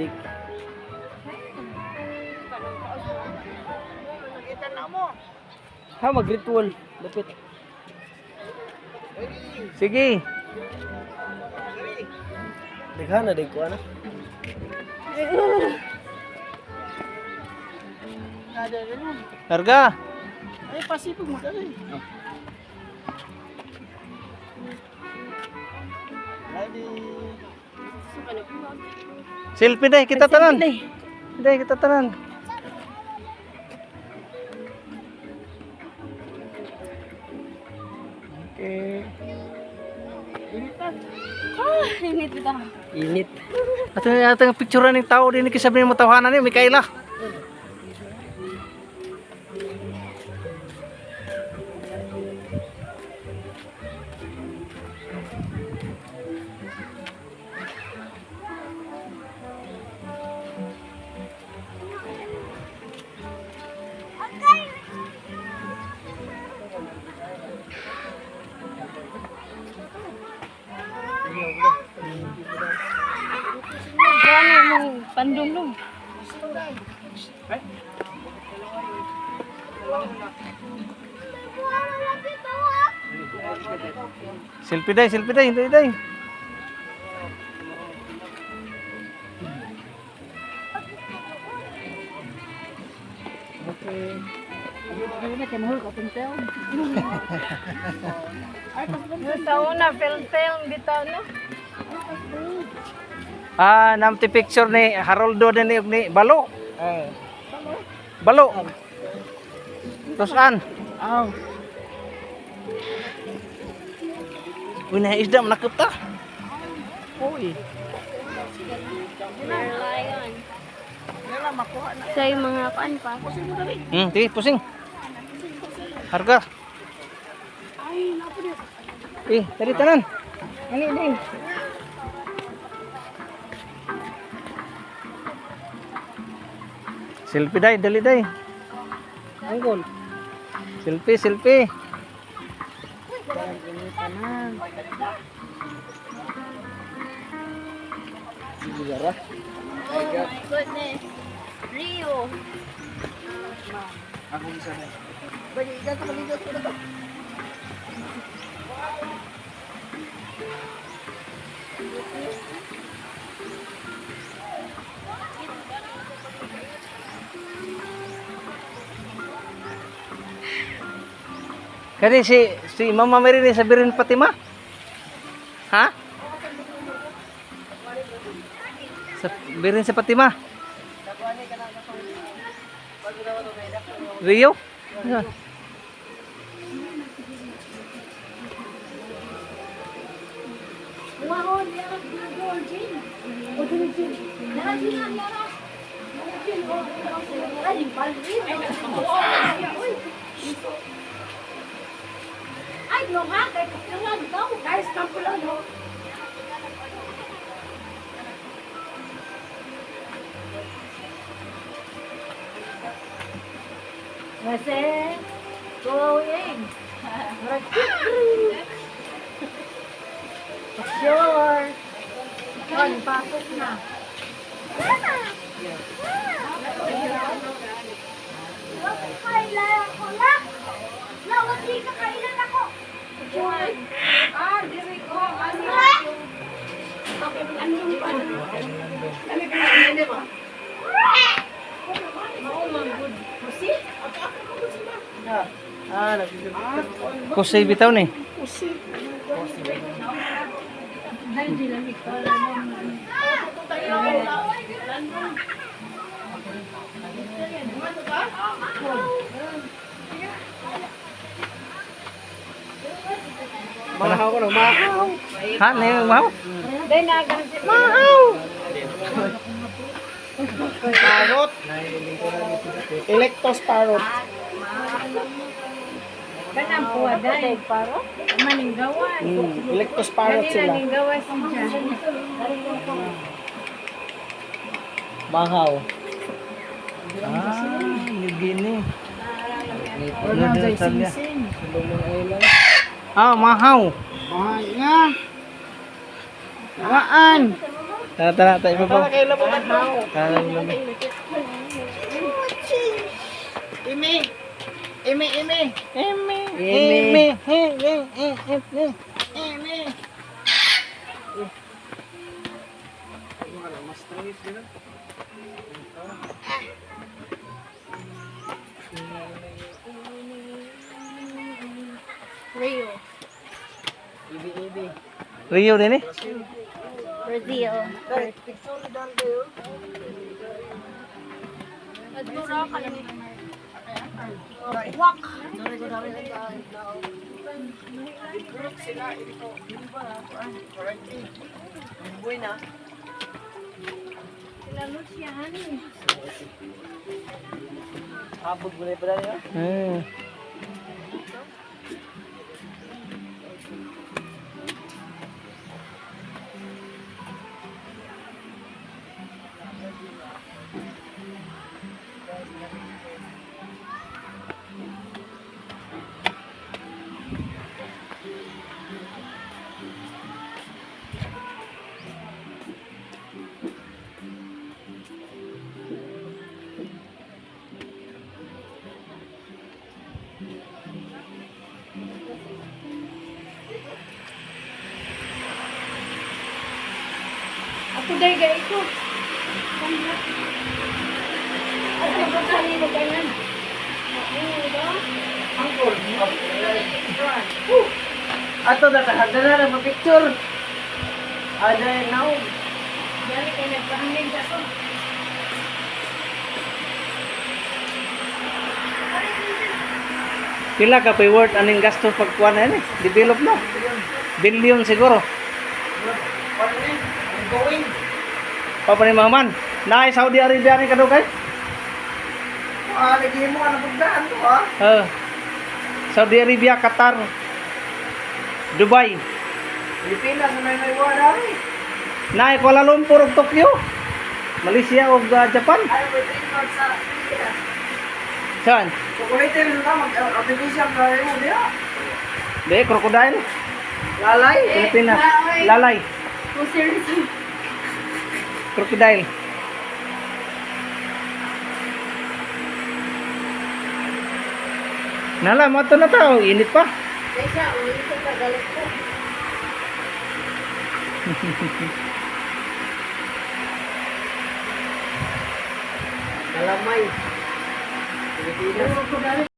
Dik. Ha, mag-ritual. Lupit. Sige. Daghan na, ko ano? Harga. Ay, pasipag mo dali. Selfie deh, kita tanan. Deh, kita tanan. Oke. Init kita. Init. Atong picturean ng tao din kisabi mo tawanan ni Mikaela. Pandunglong. Selfie deh, hintay deh. Taon na, film dito, no? Ah, namti picture ni Haroldo din ni Balo. Balo. Tosan. Oh. Uy, na isda manakop ta. Uy. Lion. Sa yung mga kan pa. Sige, pusing. Harga. Tadi tanan. Ini. Selfie dai, dali dai. Anggol. Selfie. Sejarah. Oh my goodness. Rio. Aku bisa deh. Balik ka maligo ko na. Kani si Mama Mary ni sabirin Fatima? Ha? Sabirin si Fatima? Rio? Ya. Ay, no ha, kay kulang daw, guys, kampulan mo. Kasi, going. Sure. Kon, pasok na. Kailan ako na? Nawagi ka, kailan ako? Diri ko. Ano yung ano ba? Kusay bitaw ni. Mahaw ko na, mahaw. Ha, na mahaw? Dahil nagalit. Mahaw! Parrot. Electos parrot. Kanang puwa dahil. Paro? Maninggawan. Electos parrot Kanina sila. ninggawan siya. Mahaw. Gini. Wala dahil sing-sing. Ah, mahaw. Mahal nga. Waan. Tara, tayo pa po. Tara, kayo lang mo man mo. Imi! Imi! Imi! Imi! Imi. Imi! Rio. Rio din eh. Brazil. Nagmura ka lang. Wak. Sila Lucia, honey. Abot mo na pala niya? Ako dahil gaya ito. Ako ba kali mo ganyan? Ato na kahagana na picture. Ada yang now. Dali kayo nagpahangin ka ko. Pila ka pa worth aning gasto pagkuhan na eh. Develop na. Billion siguro. What is it? I'm going. Papanimaman. Na Saudi Arabia ni kadto kay? Lagi mo ano pagdaan to ha? Saudi Arabia, Qatar, Dubai. Pilipinas na may wala rin. Na Kuala Lumpur ug Tokyo. Malaysia ug Japan. Ay, may trademark sa Pilipinas. Saan? Chocolate rin ka, mag-artificial na rin mo diya. Be crocodile. Lalay. Pilipinas. Lalay. Oh, seriously. Crocodile. Nala, mato na tao. Init pa. Kaysa, ulit ko kagalit ko. Kalamay. Pilipinas.